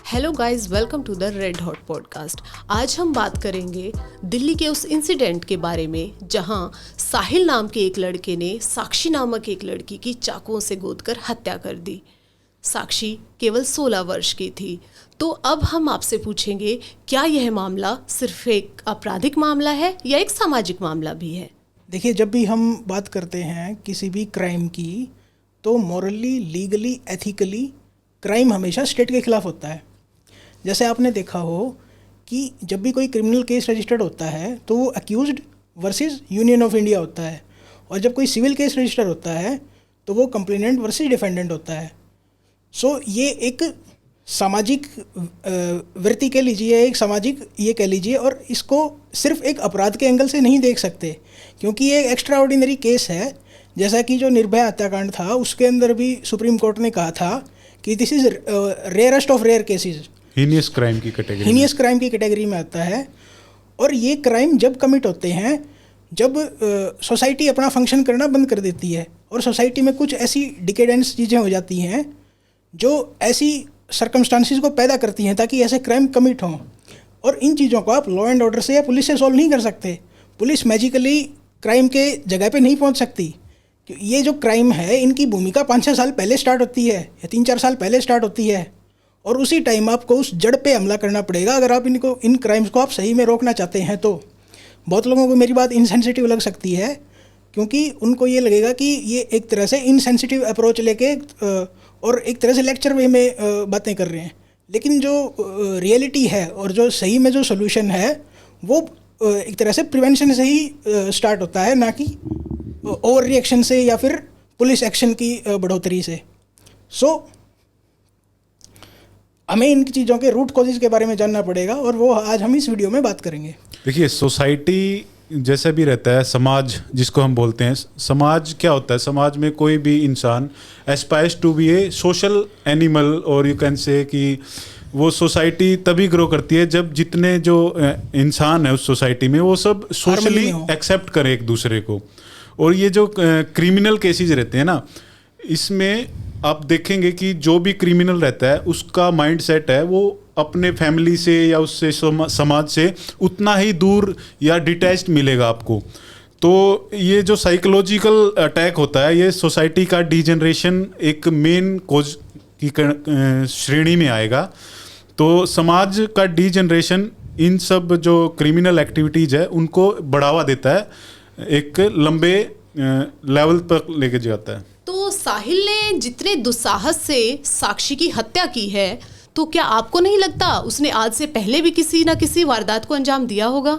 Hello guys, welcome to the red hot podcast. आज हम बात करेंगे दिल्ली के उस इंसिडेंट के बारे में जहां साहिल नाम के एक लड़के ने साक्षी नामक एक लड़की की चाकुओं से गोदकर हत्या कर दी। साक्षी केवल 16 वर्ष की थी। तो अब हम आपसे पूछेंगे, क्या यह मामला सिर्फ एक आपराधिक मामला है या एक सामाजिक मामला भी है? देखिए, जब भी हम बात करते हैं किसी भी क्राइम की, तो मॉरली, लीगली, एथिकली क्राइम हमेशा स्टेट के खिलाफ होता है। जैसे आपने देखा हो कि जब भी कोई क्रिमिनल केस रजिस्टर्ड होता है तो वो accused versus union of India होता है, और जब कोई सिविल केस रजिस्टर होता है तो वो कंप्लेनेंट वर्सेस डिफेंडेंट होता है। सो ये एक सामाजिक वृत्ति कह लीजिए, एक सामाजिक ये कह लीजिए, और इसको सिर्फ एक अपराध के एंगल से नहीं देख सकते, क्योंकि ये एक एक्स्ट्रा ऑर्डिनरी केस है। जैसा कि जो निर्भया हत्याकांड था, उसके अंदर भी सुप्रीम कोर्ट ने कहा था कि this is rarest of rare cases, heinous crime की कैटेगरी में आता है। और ये क्राइम जब कमिट होते हैं जब सोसाइटी अपना फंक्शन करना बंद कर देती है, और सोसाइटी में कुछ ऐसी डिकेडेंस चीज़ें हो जाती हैं जो ऐसी सर्कमस्टांसिस को पैदा करती हैं ताकि ऐसे क्राइम कमिट हों। और इन चीज़ों को आप लॉ एंड ऑर्डर से या पुलिस से सॉल्व नहीं कर सकते। पुलिस मैजिकली क्राइम के जगह पे नहीं पहुंच सकती। ये जो क्राइम है, इनकी भूमिका 5-6 साल पहले स्टार्ट होती है या 3-4 साल पहले स्टार्ट होती है, और उसी टाइम आपको उस जड़ पे हमला करना पड़ेगा अगर आप इन क्राइम्स को आप सही में रोकना चाहते हैं। तो बहुत लोगों को मेरी बात इनसेंसिटिव लग सकती है, क्योंकि उनको ये लगेगा कि ये एक तरह से इनसेंसिटिव अप्रोच लेके और एक तरह से लेक्चर वे में बातें कर रहे हैं। लेकिन जो रियलिटी है और जो सही में जो सोल्यूशन है, वो एक तरह से प्रिवेंशन से ही स्टार्ट होता है, ना कि ओवर रिएक्शन से या फिर पुलिस एक्शन की बढ़ोतरी से। हमें इन चीज़ों के रूट कॉजेज़ के बारे में जानना पड़ेगा, और वो आज हम इस वीडियो में बात करेंगे। देखिए, सोसाइटी जैसे भी रहता है, समाज जिसको हम बोलते हैं, समाज क्या होता है? समाज में कोई भी इंसान aspires to be a social animal, और यू कैन से कि वो सोसाइटी तभी ग्रो करती है जब जितने जो इंसान है उस सोसाइटी में वो सब सोशली एक्सेप्ट करें एक दूसरे को। और ये जो क्रिमिनल केसेस रहते हैं ना, इसमें आप देखेंगे कि जो भी क्रिमिनल रहता है उसका माइंडसेट है वो अपने फैमिली से या उससे समाज से उतना ही दूर या डिटैच्ड मिलेगा आपको। तो ये जो साइकोलॉजिकल अटैक होता है, ये सोसाइटी का डिजेनरेशन एक मेन कोज की श्रेणी में आएगा। तो समाज का डिजेनरेशन इन सब जो क्रिमिनल एक्टिविटीज़ है उनको बढ़ावा देता है, एक लंबे लेवल पर लेके जाता है। तो साहिल ने जितने दुस्साहस से साक्षी की हत्या की है, तो क्या आपको नहीं लगता उसने आज से पहले भी किसी ना किसी वारदात को अंजाम दिया होगा?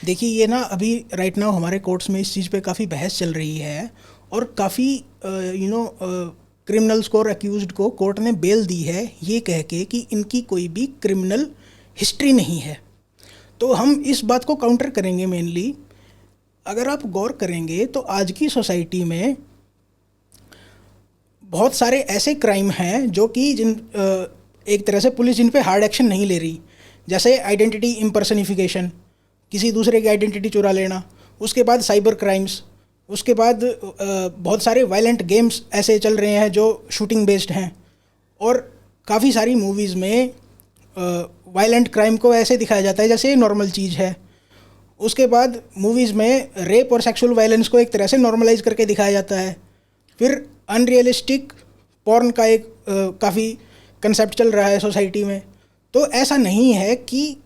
देखिए, ये ना अभी राइट नाउ हमारे कोर्ट्स में इस चीज़ पे काफ़ी बहस चल रही है, और काफ़ी क्रिमिनल्स को और अक्यूज्ड को कोर्ट ने बेल दी है ये कह के कि इनकी कोई भी क्रिमिनल हिस्ट्री नहीं है। तो हम इस बात को काउंटर करेंगे मेनली। अगर आप गौर करेंगे तो आज की सोसाइटी में बहुत सारे ऐसे क्राइम हैं जो कि एक तरह से पुलिस जिन पे हार्ड एक्शन नहीं ले रही, जैसे आइडेंटिटी इम्पर्सनिफिकेशन, किसी दूसरे की आइडेंटिटी चुरा लेना, उसके बाद साइबर क्राइम्स, उसके बाद बहुत सारे वायलेंट गेम्स ऐसे चल रहे हैं जो शूटिंग बेस्ड हैं, और काफ़ी सारी मूवीज़ में वायलेंट क्राइम को ऐसे दिखाया जाता है जैसे ये नॉर्मल चीज़ है। उसके बाद मूवीज़ में रेप और सेक्सुअल वायलेंस को एक तरह से नॉर्मलाइज करके दिखाया जाता है। फिर अनरियलिस्टिक पॉर्न का एक काफ़ी कंसेप्ट चल रहा है सोसाइटी में। तो ऐसा नहीं है कि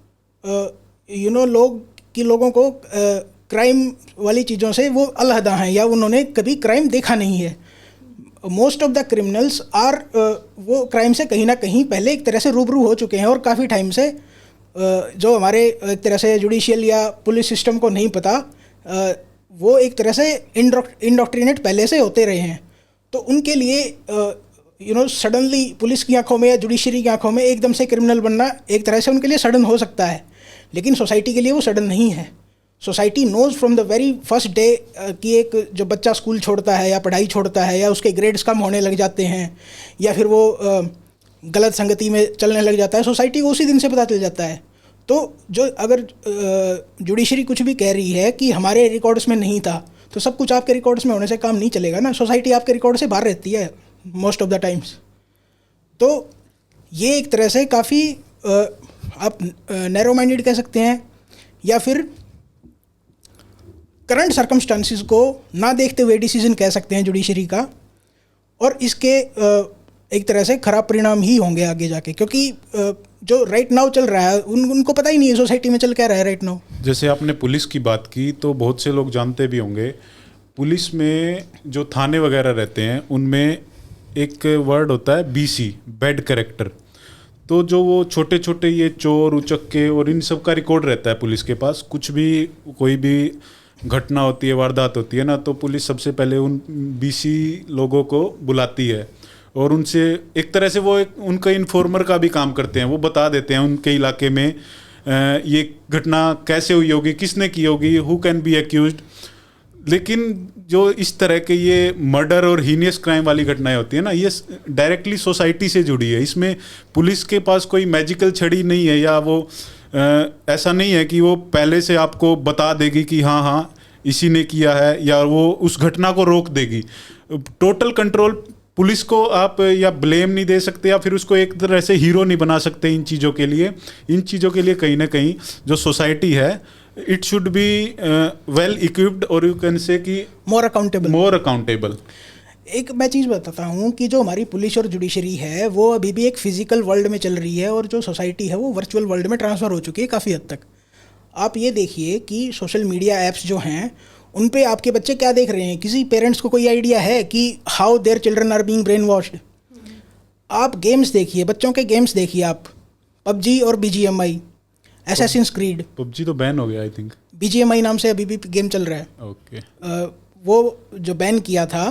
लोगों को क्राइम वाली चीज़ों से वो अलहदा हैं या उन्होंने कभी क्राइम देखा नहीं है। Most of the criminals are वो क्राइम से कहीं ना कहीं पहले एक तरह से रूबरू हो चुके हैं, और काफ़ी टाइम से जो हमारे एक तरह से जुडिशियल या पुलिस सिस्टम को नहीं पता, वो एक तरह से इंडोक्ट्रिनेट पहले से होते रहे हैं। तो उनके लिए सडनली पुलिस की आंखों में या जुडिशरी की आंखों में एकदम से क्रिमिनल बनना एक तरह से उनके लिए सडन हो सकता है, लेकिन सोसाइटी के लिए वो सडन नहीं है। Society knows from the very first day कि एक जो बच्चा स्कूल छोड़ता है या पढ़ाई छोड़ता है या उसके ग्रेड्स कम होने लग जाते हैं या फिर वो गलत संगति में चलने लग जाता है, सोसाइटी को उसी दिन से पता चल जाता है। तो जो अगर जुडिशरी कुछ भी कह रही है कि हमारे रिकॉर्ड्स में नहीं था, तो सब कुछ आपके रिकॉर्ड्स में होने से काम नहीं चलेगा ना। सोसाइटी आपके रिकॉर्ड से बाहर रहती है मोस्ट ऑफ द टाइम्स। तो ये एक तरह से काफ़ी आप नैरो माइंडेड कह सकते हैं, या फिर करंट सर्कमस्टांसिस को ना देखते हुए डिसीजन कह सकते हैं जुडिशरी का, और इसके एक तरह से खराब परिणाम ही होंगे आगे जाके, क्योंकि जो राइट नाउ चल रहा है उनको पता ही नहीं है सोसाइटी में चल क्या रहा है राइट नाउ। जैसे आपने पुलिस की बात की तो बहुत से लोग जानते भी होंगे, पुलिस में जो थाने वगैरह रहते हैं उनमें एक वर्ड होता है BC, बैड कैरेक्टर। तो जो वो छोटे छोटे ये चोर उचक्के और इन सब का रिकॉर्ड रहता है पुलिस के पास। कुछ भी कोई भी घटना होती है, वारदात होती है ना, तो पुलिस सबसे पहले उन BC लोगों को बुलाती है और उनसे एक तरह से वो उनका इन्फॉर्मर का भी काम करते हैं। वो बता देते हैं उनके इलाके में ये घटना कैसे हुई होगी, किसने की होगी, हु कैन बी एक्यूज्ड। लेकिन जो इस तरह के ये मर्डर और हीनियस क्राइम वाली घटनाएं होती है ना, ये डायरेक्टली सोसाइटी से जुड़ी है। इसमें पुलिस के पास कोई मैजिकल छड़ी नहीं है, या वो ऐसा नहीं है कि वो पहले से आपको बता देगी कि हाँ हाँ इसी ने किया है, या वो उस घटना को रोक देगी। टोटल कंट्रोल पुलिस को आप या ब्लेम नहीं दे सकते, या फिर उसको एक तरह से हीरो नहीं बना सकते इन चीज़ों के लिए। इन चीज़ों के लिए कहीं ना कहीं जो सोसाइटी है, it should be well equipped, और यू कैन से कि मोर अकाउंटेबल। एक मैं चीज़ बताता हूँ कि जो हमारी पुलिस और जुडिशरी है वो अभी भी एक फिजिकल वर्ल्ड में चल रही है, और जो सोसाइटी है वो वर्चुअल वर्ल्ड में ट्रांसफ़र हो चुकी है काफ़ी हद तक। आप ये देखिए कि सोशल मीडिया ऐप्स जो हैं उन पे आपके बच्चे क्या देख रहे हैं, किसी पेरेंट्स को कोई आइडिया है कि how their children are being brainwashed? आप गेम्स देखिए, बच्चों के गेम्स देखिए आप, PUBG और BGMI, Assassin's Creed। PUBG तो बैन हो गया आई थिंक, BGMI नाम से अभी भी गेम चल रहा है। ओके। वो जो बैन किया था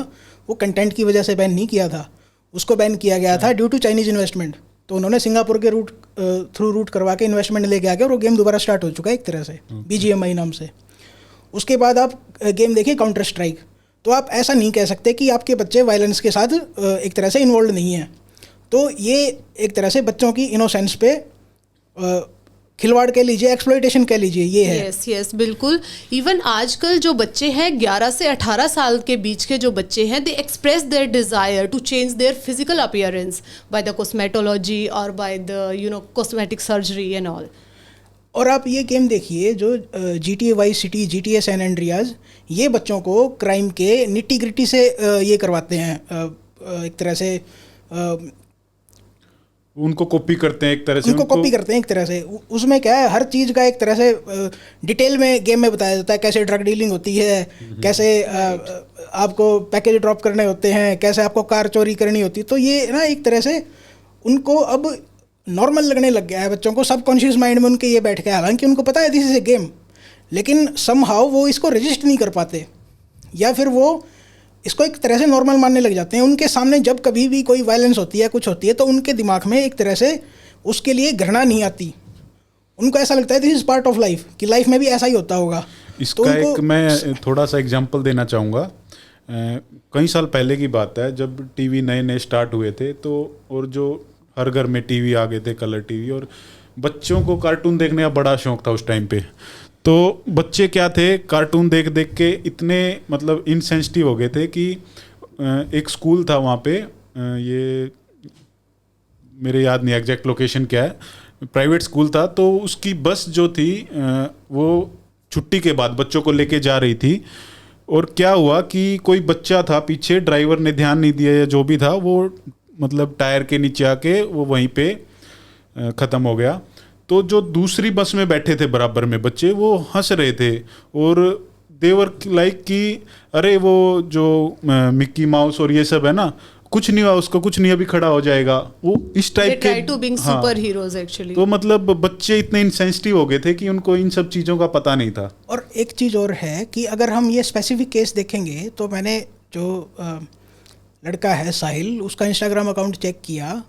वो कंटेंट की वजह से बैन नहीं किया था, उसको बैन किया गया था ड्यू टू चाइनीज इन्वेस्टमेंट। तो उन्होंने सिंगापुर के रूट करवा के इन्वेस्टमेंट लेके आ गए, और वो गेम दोबारा स्टार्ट हो चुका है एक तरह से BGMI नाम से। उसके बाद आप गेम देखिए काउंटर स्ट्राइक, तो आप ऐसा नहीं कह सकते कि आपके बच्चे वायलेंस के साथ एक तरह से इन्वॉल्व नहीं हैं। तो ये एक तरह से बच्चों की इनोसेंस पे खिलवाड़ कह लीजिए, एक्सप्लॉयटेशन कह लीजिए, ये है। यस बिल्कुल। इवन आजकल जो बच्चे हैं 11 से 18 साल के बीच के जो बच्चे हैं, they express their desire to change their physical appearance by the cosmetology और by the cosmetic surgery and all. और आप ये गेम देखिए जो GTA vice city, GTA San Andreas, ये बच्चों को क्राइम के निटी ग्रिटी से ये करवाते हैं, एक तरह से उनको कॉपी करते हैं एक तरह से, उनको कॉपी करते हैं एक तरह से। उसमें क्या है, हर चीज़ का एक तरह से डिटेल में गेम में बताया जाता है, कैसे ड्रग डीलिंग होती है, कैसे आपको पैकेज ड्रॉप करने होते हैं, कैसे आपको कार चोरी करनी होती है। तो ये ना एक तरह से उनको अब नॉर्मल लगने लग गया है बच्चों को, सबकॉन्शियस माइंड में उनके ये बैठ गया। हालांकि उनको पता है दिस इज ए गेम, लेकिन समहाउ वो इसको रजिस्ट नहीं कर पाते, या फिर वो इसको एक तरह से नॉर्मल मानने लग जाते हैं। उनके सामने जब कभी भी कोई वायलेंस होती है, कुछ होती है, तो उनके दिमाग में एक तरह से उसके लिए घृणा नहीं आती। उनको ऐसा लगता है this is part of life, कि लाइफ में भी ऐसा ही होता होगा। इसका तो एक मैं थोड़ा सा एग्जांपल देना चाहूँगा। कई साल पहले की बात है, जब टीवी नए नए स्टार्ट हुए थे, तो और जो हर घर में टीवी आ गए थे, कलर टीवी, और बच्चों को कार्टून देखने का बड़ा शौक था उस टाइम पे। तो बच्चे क्या थे, कार्टून देख देख के इतने मतलब इनसेंसिटिव हो गए थे कि एक स्कूल था वहाँ पे, ये मेरे याद नहीं एग्जैक्ट लोकेशन क्या है, प्राइवेट स्कूल था। तो उसकी बस जो थी वो छुट्टी के बाद बच्चों को लेके जा रही थी, और क्या हुआ कि कोई बच्चा था पीछे, ड्राइवर ने ध्यान नहीं दिया या जो भी था, वो मतलब टायर के नीचे आके वो वहीं पे ख़त्म हो गया। तो जो दूसरी बस में बैठे थे बराबर में बच्चे, वो हंस रहे थे, और देवर लाइक कि अरे वो जो मिक्की माउस और ये सब है ना, कुछ नहीं हुआ उसको, कुछ नहीं, अभी खड़ा हो जाएगा, वो इस टाइप के सुपर हीरोज एक्चुअली। तो मतलब बच्चे इतने इंसेंसिटिव हो गए थे कि उनको इन सब चीज़ों का पता नहीं था। और एक चीज़ और है कि अगर हम ये स्पेसिफिक केस देखेंगे, तो मैंने जो लड़का है साहिल, उसका इंस्टाग्राम अकाउंट चेक किया,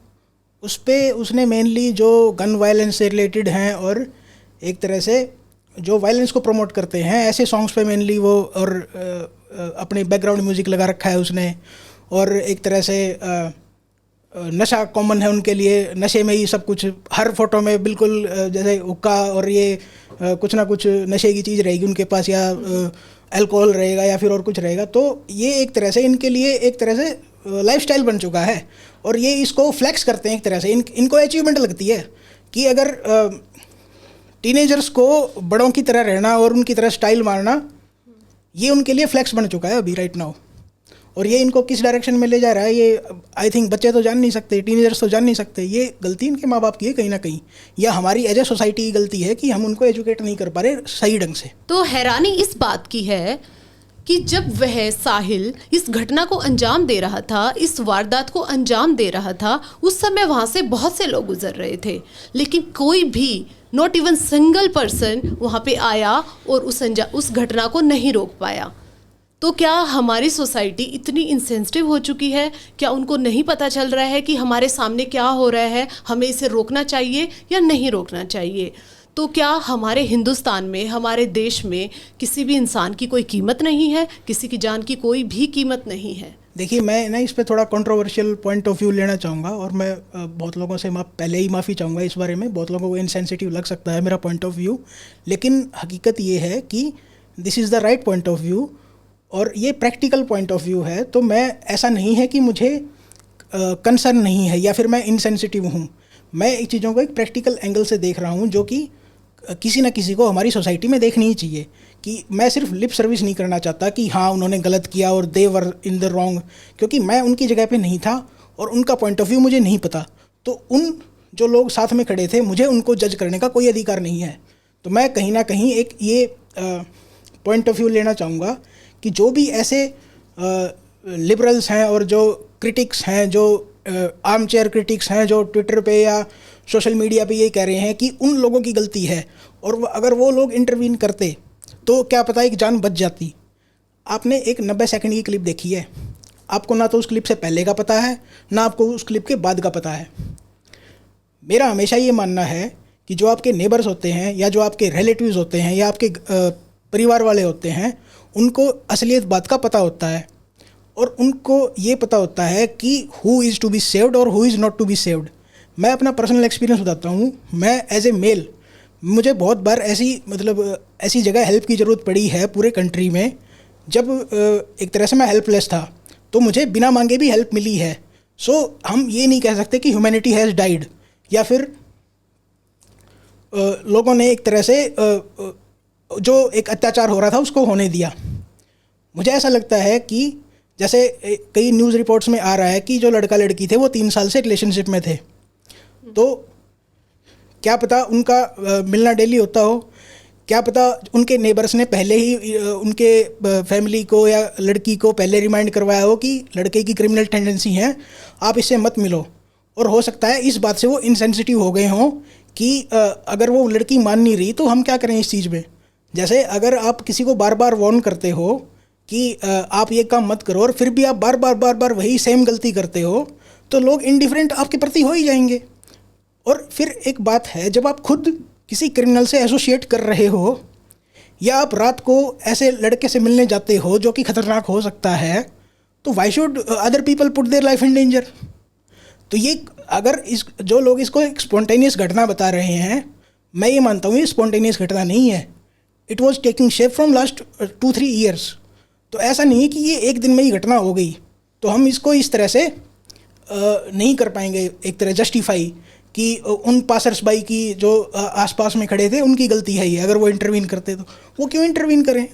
उस पर उसने मेनली जो गन वायलेंस से रिलेटेड हैं और एक तरह से जो वायलेंस को प्रमोट करते हैं ऐसे सॉन्ग्स पे मेनली वो, और अपनी बैकग्राउंड म्यूज़िक लगा रखा है उसने। और एक तरह से नशा कॉमन है उनके लिए, नशे में ही सब कुछ, हर फोटो में बिल्कुल जैसे हुक्का और ये कुछ ना कुछ नशे की चीज़ रहेगी उनके पास, या अल्कोहल रहेगा या फिर और कुछ रहेगा। तो ये एक तरह से इनके लिए एक तरह से लाइफस्टाइल बन चुका है और ये इसको फ्लेक्स करते हैं एक तरह से। इनको अचीवमेंट लगती है कि अगर टीनेजर्स को बड़ों की तरह रहना और उनकी तरह स्टाइल मारना, ये उनके लिए फ्लेक्स बन चुका है अभी राइट नाउ। और ये इनको किस डायरेक्शन में ले जा रहा है ये आई थिंक बच्चे तो जान नहीं सकते, टीनेजर्स तो जान नहीं सकते। ये गलती इनके माँ बाप की है कहीं ना कहीं, या हमारी एज ए सोसाइटी की गलती है कि हम उनको एजुकेट नहीं कर पा रहे सही ढंग से। तो हैरानी इस बात की है कि जब वह साहिल इस घटना को अंजाम दे रहा था, इस वारदात को अंजाम दे रहा था, उस समय वहाँ से बहुत से लोग गुजर रहे थे, लेकिन कोई भी नॉट इवन सिंगल पर्सन वहाँ पे आया और उस घटना को नहीं रोक पाया। तो क्या हमारी सोसाइटी इतनी इंसेंसिटिव हो चुकी है? क्या उनको नहीं पता चल रहा है कि हमारे सामने क्या हो रहा है, हमें इसे रोकना चाहिए या नहीं रोकना चाहिए? तो क्या हमारे हिंदुस्तान में, हमारे देश में किसी भी इंसान की कोई कीमत नहीं है? किसी की जान की कोई भी कीमत नहीं है? देखिए, मैं ना इस पे थोड़ा कंट्रोवर्शियल पॉइंट ऑफ व्यू लेना चाहूँगा और मैं बहुत लोगों से पहले ही माफ़ी चाहूँगा इस बारे में। बहुत लोगों को इनसेंसिटिव लग सकता है मेरा पॉइंट ऑफ व्यू, लेकिन हकीकत ये है कि this is the right point of view और ये प्रैक्टिकल पॉइंट ऑफ व्यू है। तो मैं ऐसा नहीं है कि मुझे कंसर्न नहीं है या फिर मैं इनसेंसिटिव हूँ। मैं इन चीज़ों को एक प्रैक्टिकल एंगल से देख रहा हूँ जो कि किसी न किसी को हमारी सोसाइटी में देखनी ही चाहिए। कि मैं सिर्फ लिप सर्विस नहीं करना चाहता कि हाँ उन्होंने गलत किया और दे वर इन द रॉन्ग, क्योंकि मैं उनकी जगह पे नहीं था और उनका पॉइंट ऑफ व्यू मुझे नहीं पता। तो उन जो लोग साथ में खड़े थे, मुझे उनको जज करने का कोई अधिकार नहीं है। तो मैं कहीं ना कहीं एक ये पॉइंट ऑफ व्यू लेना चाहूँगा कि जो भी ऐसे लिबरल्स हैं और जो क्रिटिक्स हैं, जो आर्म चेयर क्रिटिक्स हैं, जो ट्विटर पे या सोशल मीडिया पे ये कह रहे हैं कि उन लोगों की गलती है और अगर वो लोग इंटरवीन करते तो क्या पता एक जान बच जाती। आपने एक 90 सेकंड की क्लिप देखी है, आपको ना तो उस क्लिप से पहले का पता है ना आपको उस क्लिप के बाद का पता है। मेरा हमेशा ये मानना है कि जो आपके नेबर्स होते हैं या जो आपके रिलेटिव्स होते हैं या आपके परिवार वाले होते हैं, उनको असलियत बात का पता होता है और उनको ये पता होता है कि who is to be saved और who is not to be saved. मैं अपना पर्सनल एक्सपीरियंस बताता हूँ। मैं एज ए मेल, मुझे बहुत बार ऐसी जगह हेल्प की ज़रूरत पड़ी है पूरे कंट्री में, जब एक तरह से मैं हेल्पलेस था, तो मुझे बिना मांगे भी हेल्प मिली है। सो हम ये नहीं कह सकते कि ह्यूमैनिटी हैज़ डाइड या फिर लोगों ने एक तरह से जो एक अत्याचार हो रहा था उसको होने दिया। मुझे ऐसा लगता है कि जैसे कई न्यूज़ रिपोर्ट्स में आ रहा है कि जो लड़का लड़की थे वो 3 साल से रिलेशनशिप में थे, तो क्या पता उनका मिलना डेली होता हो, क्या पता उनके नेबर्स ने पहले ही उनके फैमिली को या लड़की को पहले रिमाइंड करवाया हो कि लड़के की क्रिमिनल टेंडेंसी है, आप इससे मत मिलो। और हो सकता है इस बात से वो इनसेंसिटिव हो गए हों कि अगर वो लड़की मान नहीं रही तो हम क्या करें इस चीज़ में। जैसे अगर आप किसी को बार बार वार्न करते हो कि आप ये काम मत करो और फिर भी आप बार बार वही सेम गलती करते हो, तो लोग इंडिफरेंट आपके प्रति हो ही जाएंगे। और फिर एक बात है, जब आप खुद किसी क्रिमिनल से एसोसिएट कर रहे हो या आप रात को ऐसे लड़के से मिलने जाते हो जो कि खतरनाक हो सकता है, तो why should other people put their life in danger. तो ये अगर जो लोग इसको एक स्पॉन्टेनियस घटना बता रहे हैं, मैं ये मानता हूँ ये स्पॉन्टेनियस घटना नहीं है। It was taking shape from last 2-3 years. तो ऐसा नहीं है कि ये एक दिन में ही घटना हो गई, तो हम इसको इस तरह से नहीं कर पाएंगे एक तरह जस्टिफाई कि उन पासर्स बाई की जो आसपास में खड़े थे उनकी गलती है ये। अगर वो इंटरवीन करते तो वो क्यों इंटरवीन करें,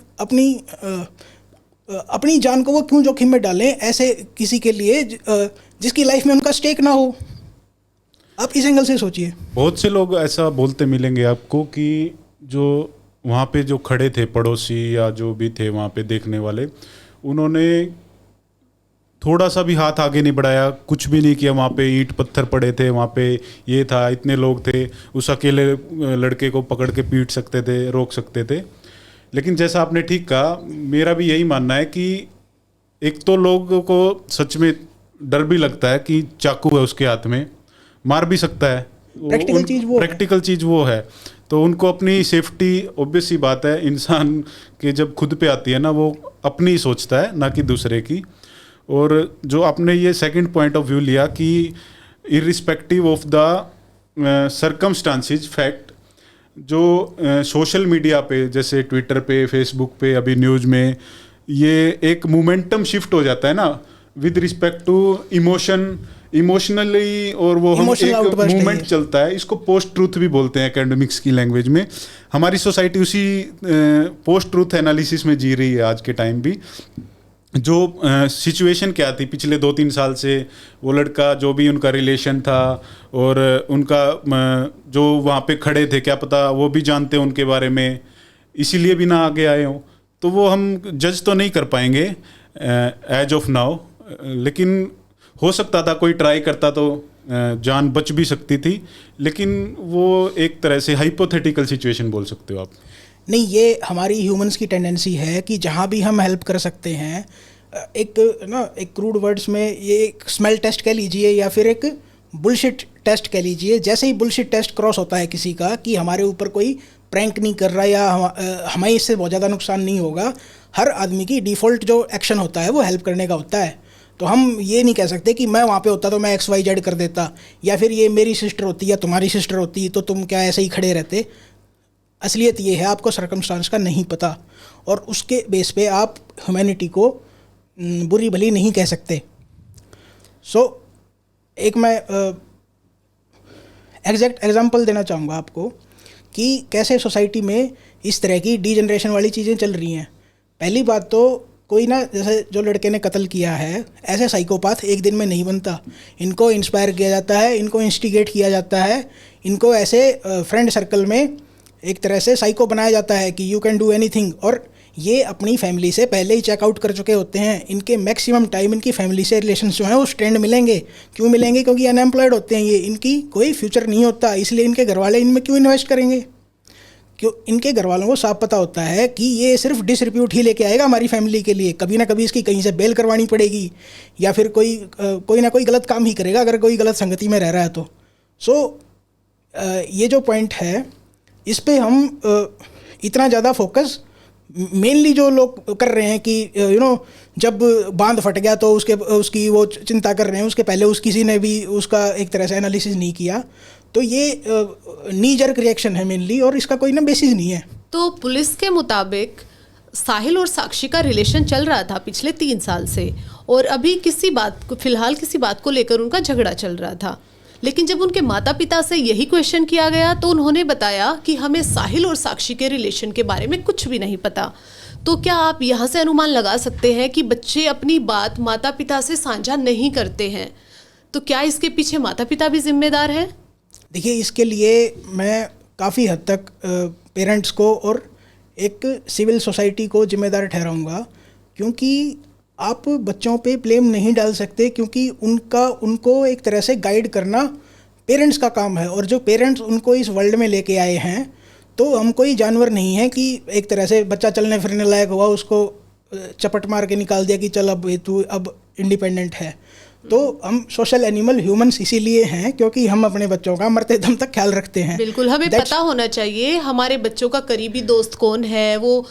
अपनी जान को वो क्यों जोखिम में डालें ऐसे किसी के लिए जिसकी लाइफ में उनका स्टेक ना हो। आप इस एंगल से सोचिए। बहुत से लोग ऐसा बोलते मिलेंगे आपको कि जो वहाँ पे जो खड़े थे पड़ोसी या जो भी थे वहाँ पे देखने वाले, उन्होंने थोड़ा सा भी हाथ आगे नहीं बढ़ाया, कुछ भी नहीं किया। वहाँ पे ईंट पत्थर पड़े थे, वहाँ पे ये था, इतने लोग थे, उस अकेले लड़के को पकड़ के पीट सकते थे, रोक सकते थे। लेकिन जैसा आपने ठीक कहा, मेरा भी यही मानना है कि एक तो लोगों को सच में डर भी लगता है कि चाकू है उसके हाथ में, मार भी सकता है, प्रैक्टिकल चीज़ वो है। तो उनको अपनी सेफ्टी, ऑब्वियस सी बात है, इंसान के जब खुद पे आती है ना, वो अपनी ही सोचता है, ना कि दूसरे की। और जो आपने ये सेकंड पॉइंट ऑफ व्यू लिया कि irrespective of the circumstances, fact, जो सोशल मीडिया पे जैसे ट्विटर पे, फेसबुक पे, अभी न्यूज़ में ये एक मोमेंटम शिफ्ट हो जाता है ना। विद रिस्पेक्ट टू इमोशनली, और वो हम Emotional एक outburst है मूवमेंट ये। चलता है, इसको पोस्ट ट्रूथ भी बोलते हैं एकेडमिक्स की लैंग्वेज में। हमारी सोसाइटी उसी पोस्ट ट्रूथ एनालिसिस में जी रही है आज के टाइम भी। जो सिचुएशन क्या थी पिछले 2-3 साल से, वो लड़का जो भी उनका रिलेशन था और उनका जो वहाँ पे खड़े थे, क्या पता वो भी जानते हैं उनके बारे में, इसीलिए भी ना आगे आए हों, तो वो हम जज तो नहीं कर पाएंगे एज ऑफ नाउ। लेकिन हो सकता था कोई ट्राई करता तो जान बच भी सकती थी, लेकिन वो एक तरह से हाइपोथेटिकल सिचुएशन बोल सकते हो आप। नहीं, ये हमारी ह्यूमंस की टेंडेंसी है कि जहाँ भी हम हेल्प कर सकते हैं, एक क्रूड वर्ड्स में ये एक स्मेल टेस्ट कह लीजिए या फिर एक बुलशिट टेस्ट कह लीजिए। जैसे ही बुलशिट टेस्ट क्रॉस होता है किसी का कि हमारे ऊपर कोई प्रैंक नहीं कर रहा या हमें इससे बहुत ज़्यादा नुकसान नहीं होगा, हर आदमी की डिफ़ॉल्ट जो एक्शन होता है वो हेल्प करने का होता है। तो हम ये नहीं कह सकते कि मैं वहाँ पे होता तो मैं XYZ कर देता, या फिर ये मेरी सिस्टर होती या तुम्हारी सिस्टर होती तो तुम क्या ऐसे ही खड़े रहते। असलियत ये है, आपको सर्कमस्टांस का नहीं पता और उसके बेस पे आप ह्यूमैनिटी को बुरी भली नहीं कह सकते। एक मैं एग्जैक्ट एग्जांपल देना चाहूँगा आपको कि कैसे सोसाइटी में इस तरह की डीजनरेशन वाली चीज़ें चल रही हैं। पहली बात तो कोई ना, जैसे जो लड़के ने कत्ल किया है, ऐसे साइकोपाथ एक दिन में नहीं बनता। इनको इंस्पायर किया जाता है, इनको इंस्टिगेट किया जाता है, इनको ऐसे फ्रेंड सर्कल में एक तरह से साइको बनाया जाता है कि यू कैन डू एनीथिंग। और ये अपनी फैमिली से पहले ही चेकआउट कर चुके होते हैं। इनके मैक्सिमम टाइम इनकी फैमिली से रिलेशन जो हैं वो स्ट्रेंड मिलेंगे। क्यों मिलेंगे? क्योंकि अनएम्प्लॉयड होते हैं ये, इनकी कोई फ्यूचर नहीं होता, इसलिए इनके घर वाले इनमें क्यों इन्वेस्ट करेंगे? क्यों? इनके घर वालों को साफ पता होता है कि ये सिर्फ डिसरिप्यूट ही लेके आएगा हमारी फैमिली के लिए। कभी ना कभी इसकी कहीं से बेल करवानी पड़ेगी या फिर कोई ना कोई गलत काम ही करेगा अगर कोई गलत संगति में रह रहा है तो। ये जो पॉइंट है, इस पे हम इतना ज़्यादा फोकस मेनली जो लोग कर रहे हैं कि जब बांध फट गया तो उसकी वो चिंता कर रहे हैं, उसके पहले किसी ने भी उसका एक तरह से एनालिसिस नहीं किया। तो ये नी जर्क रिएक्शन है मेनली, और इसका कोई ना बेसिस नहीं है। तो पुलिस के मुताबिक साहिल और साक्षी का रिलेशन चल रहा था पिछले 3 साल से, और अभी फिलहाल किसी बात को लेकर उनका झगड़ा चल रहा था। लेकिन जब उनके माता पिता से यही क्वेश्चन किया गया तो उन्होंने बताया कि हमें साहिल और साक्षी के रिलेशन के बारे में कुछ भी नहीं पता। तो क्या आप यहाँ से अनुमान लगा सकते हैं कि बच्चे अपनी बात माता पिता से साझा नहीं करते हैं? तो क्या इसके पीछे माता पिता भी जिम्मेदार हैं? देखिए, इसके लिए मैं काफ़ी हद तक पेरेंट्स को और एक सिविल सोसाइटी को जिम्मेदार ठहराऊंगा, क्योंकि आप बच्चों पे ब्लेम नहीं डाल सकते, क्योंकि उनको एक तरह से गाइड करना पेरेंट्स का काम है। और जो पेरेंट्स उनको इस वर्ल्ड में लेके आए हैं, तो हम कोई जानवर नहीं है कि एक तरह से बच्चा चलने फिरने लायक हुआ उसको चपट मार के निकाल दिया कि चल अब तू अब इंडिपेंडेंट है। तो हम सोशल एनिमल ह्यूमंस इसीलिए हैं क्योंकि हम अपने बच्चों का मरते दम तक ख्याल रखते हैं। बिल्कुल, हमें पता होना चाहिए हमारे बच्चों का करीबी दोस्त कौन है, वो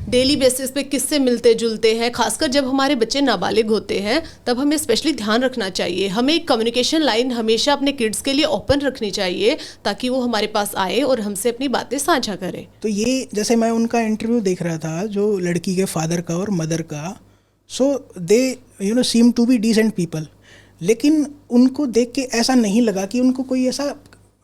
डेली बेसिस पे किससे मिलते जुलते हैं। खासकर जब हमारे बच्चे नाबालिग होते हैं तब हमें स्पेशली ध्यान रखना चाहिए। हमें एक कम्युनिकेशन लाइन हमेशा अपने किड्स के लिए ओपन रखनी चाहिए ताकि वो हमारे पास आए और हमसे अपनी बातें साझा करें। तो ये जैसे मैं उनका इंटरव्यू देख रहा था जो लड़की के फादर का और मदर का, so they seem to be decent people, लेकिन उनको देख के ऐसा नहीं लगा कि उनको कोई ऐसा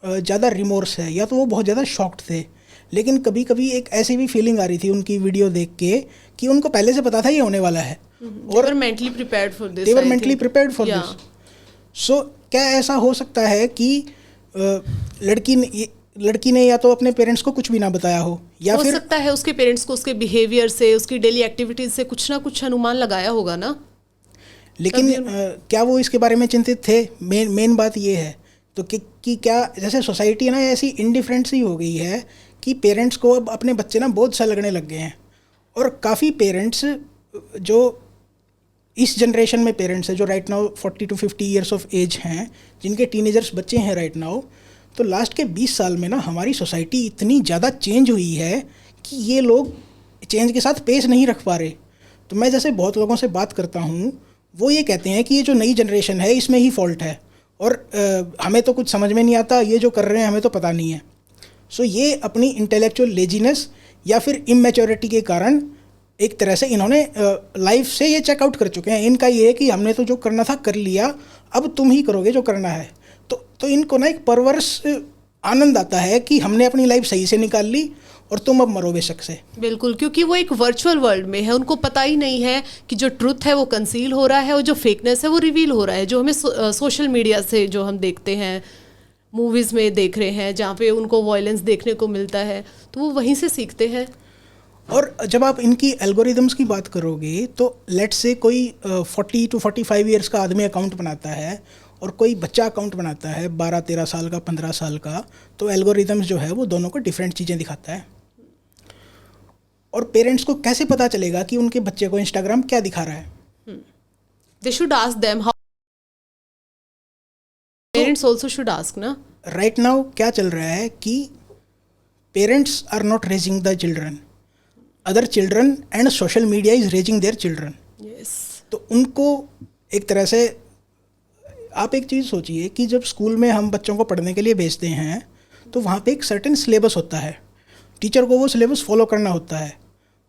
ज़्यादा रिमोर्स है, या तो वो बहुत ज़्यादा शॉक्ड थे। लेकिन कभी कभी एक ऐसी भी फीलिंग आ रही थी उनकी वीडियो देख के कि उनको पहले से पता था ये होने वाला है, और mentally prepared for this. They were mentally prepared for this. So क्या ऐसा हो सकता है कि लड़की ने या तो अपने पेरेंट्स को कुछ भी ना बताया हो, या हो फिर सकता है उसके पेरेंट्स को उसके बिहेवियर से, उसकी डेली एक्टिविटीज से कुछ ना कुछ अनुमान लगाया होगा ना। लेकिन क्या वो इसके बारे में चिंतित थे? मेन बात ये है तो कि क्या जैसे सोसाइटी ना ऐसी इंडिफरेंट सी हो गई है कि पेरेंट्स को अब अपने बच्चे ना बोझ सा लगने लग गए हैं। और काफ़ी पेरेंट्स जो इस जनरेशन में पेरेंट्स हैं जो right now 40 to 50 years of age हैं, जिनके टीनेजर्स बच्चे हैं राइट नाउ, तो लास्ट के 20 साल में ना हमारी सोसाइटी इतनी ज़्यादा चेंज हुई है कि ये लोग चेंज के साथ पेश नहीं रख पा रहे। तो मैं जैसे बहुत लोगों से बात करता हूँ, वो ये कहते हैं कि ये जो नई जनरेशन है इसमें ही फॉल्ट है, और हमें तो कुछ समझ में नहीं आता, ये जो कर रहे हैं हमें तो पता नहीं है। सो ये अपनी इंटेलेक्चुअल लेजीनेस या फिर इमेच्योरिटी के कारण एक तरह से इन्होंने लाइफ से ये चेकआउट कर चुके हैं। इनका ये है कि हमने तो जो करना था कर लिया, अब तुम ही करोगे जो करना है। तो इनको ना एक परवरस आनंद आता है कि हमने अपनी लाइफ सही से निकाल ली और तुम अब मरो बेशक से। बिल्कुल, क्योंकि वो एक वर्चुअल वर्ल्ड में है, उनको पता ही नहीं है कि जो ट्रुथ है वो कंसील हो रहा है और जो फेकनेस है वो रिवील हो रहा है, जो हमें सोशल मीडिया से जो हम देखते हैं, मूवीज़ में देख रहे हैं जहाँ पे उनको वायलेंस देखने को मिलता है, तो वो वहीं से सीखते हैं। और जब आप इनकी एल्गोरिदम्स की बात करोगे तो लेट्स से कोई 40 to 45 ईयर्स का आदमी अकाउंट बनाता है और कोई बच्चा अकाउंट बनाता है 12-13 साल का, 15 साल का, तो एल्गोरिदम्स जो है वो दोनों को डिफरेंट चीज़ें दिखाता है। और पेरेंट्स को कैसे पता चलेगा कि उनके बच्चे को इंस्टाग्राम क्या दिखा रहा है? They should ask them how, parents also should ask ना। राइट नाउ क्या चल रहा है कि parents are not raising the children, other children and social media is raising their children. Yes, तो उनको एक तरह से आप एक चीज़ सोचिए कि जब स्कूल में हम बच्चों को पढ़ने के लिए भेजते हैं तो वहाँ पे एक सर्टेन सिलेबस होता है, टीचर को वो सिलेबस फॉलो करना होता है।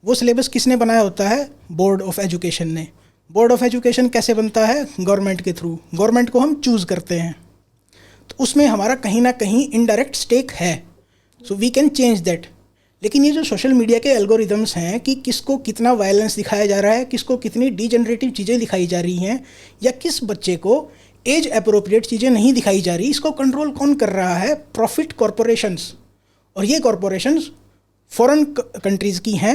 वो सिलेबस किसने बनाया होता है? बोर्ड ऑफ एजुकेशन ने। बोर्ड ऑफ एजुकेशन कैसे बनता है? गवर्नमेंट के थ्रू। गवर्नमेंट को हम चूज़ करते हैं, तो उसमें हमारा कहीं ना कहीं इनडायरेक्ट स्टेक है, so we can change that. लेकिन ये जो सोशल मीडिया के एल्गोरिदम्स हैं कि किसको कितना वायलेंस दिखाया जा रहा है, किसको कितनी डीजनरेटिव चीज़ें दिखाई जा रही हैं, या किस बच्चे को एज अप्रोप्रिएट चीज़ें नहीं दिखाई जा रही, इसको कंट्रोल कौन कर रहा है? Profit corporations. और ये कॉरपोरेशंस फॉरेन कंट्रीज़ की हैं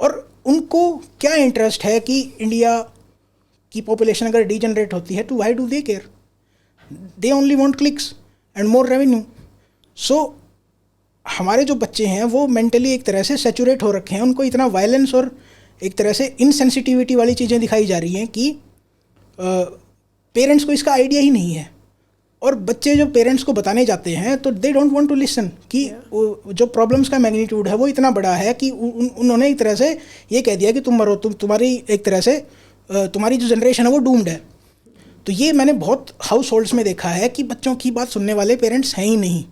और उनको क्या इंटरेस्ट है कि इंडिया की पॉपुलेशन अगर डीजनरेट होती है तो why do they care? They only want clicks and more revenue. So हमारे जो बच्चे हैं वो मेंटली एक तरह से सैचुरेट हो रखे हैं, उनको इतना वायलेंस और एक तरह से इनसेंसिटिविटी वाली चीज़ें दिखाई जा रही हैं कि पेरेंट्स को इसका आइडिया ही नहीं है। और बच्चे जो पेरेंट्स को बताने जाते हैं तो they don't want to listen कि जो प्रॉब्लम्स का मैग्नीट्यूड है वो इतना बड़ा है कि उन्होंने एक तरह से ये कह दिया कि तुम मरो, तुम्हारी एक तरह से तुम्हारी जो जनरेशन है वो डूम्ड है। तो ये मैंने बहुत हाउस होल्ड्स में देखा है कि बच्चों की बात सुनने वाले पेरेंट्स हैं ही नहीं,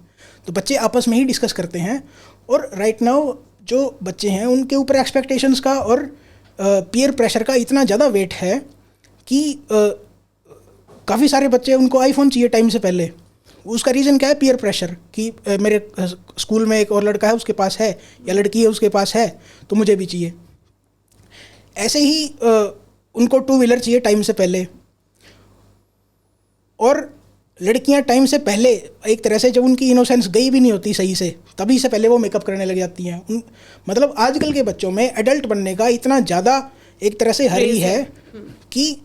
तो बच्चे आपस में ही डिस्कस करते हैं। और राइट नाउ जो बच्चे हैं उनके ऊपर एक्सपेक्टेशंस का और पीयर प्रेशर का इतना ज़्यादा वेट है कि काफ़ी सारे बच्चे उनको आईफोन चाहिए टाइम से पहले। उसका रीज़न क्या है? पीयर प्रेशर कि मेरे स्कूल में एक और लड़का है उसके पास है, या लड़की है उसके पास है, तो मुझे भी चाहिए। ऐसे ही उनको 2 व्हीलर चाहिए टाइम से पहले। और लड़कियां टाइम से पहले एक तरह से जब उनकी इनोसेंस गई भी नहीं होती सही से, तभी से पहले वो मेकअप करने लग जाती हैं। मतलब आजकल के बच्चों में एडल्ट बनने का इतना ज़्यादा एक तरह से हरी है कि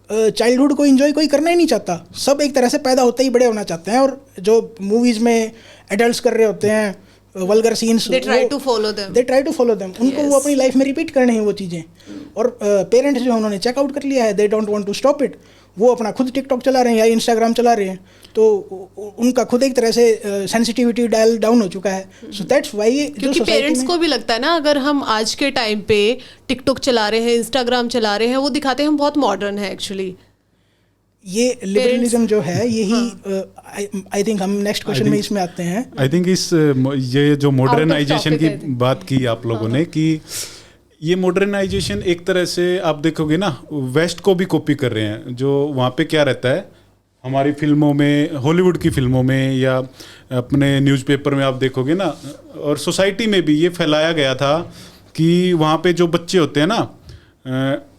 चाइल्डहुड को एंजॉय कोई करना ही नहीं चाहता। सब एक तरह से पैदा होते ही बड़े होना चाहते हैं। और जो मूवीज़ में एडल्ट्स कर रहे होते हैं vulgar scenes, they try to follow them, उनको वो अपनी लाइफ में रिपीट करने हैं वो चीज़ें। और पेरेंट्स जो उन्होंने चेकआउट कर लिया है, they don't want to stop it. वो अपना खुद टिकटॉक चला रहे हैं या इंस्टाग्राम चला रहे हैं, तो उनका खुद एक तरह से सेंसिटिविटी डायल डाउन हो चुका है। सो दैट्स वाई, क्योंकि पेरेंट्स को भी लगता है ना, अगर हम आज के टाइम पे टिकटॉक चला रहे हैं, इंस्टाग्राम चला रहे हैं, वो दिखाते हैं हम बहुत मॉडर्न है। एक्चुअली ये लिबरलिज्म जो है यही आई थिंक हम नेक्स्ट क्वेश्चन में इसमें आते हैं। आई थिंक इस ये जो मॉडर्नाइजेशन की बात की आप लोगों ने कि ये मॉडर्नाइजेशन एक तरह से आप देखोगे ना वेस्ट को भी कॉपी कर रहे हैं। जो वहाँ पे क्या रहता है हमारी फिल्मों में, हॉलीवुड की फिल्मों में या अपने न्यूज़पेपर में आप देखोगे ना, और सोसाइटी में भी ये फैलाया गया था कि वहाँ पे जो बच्चे होते हैं ना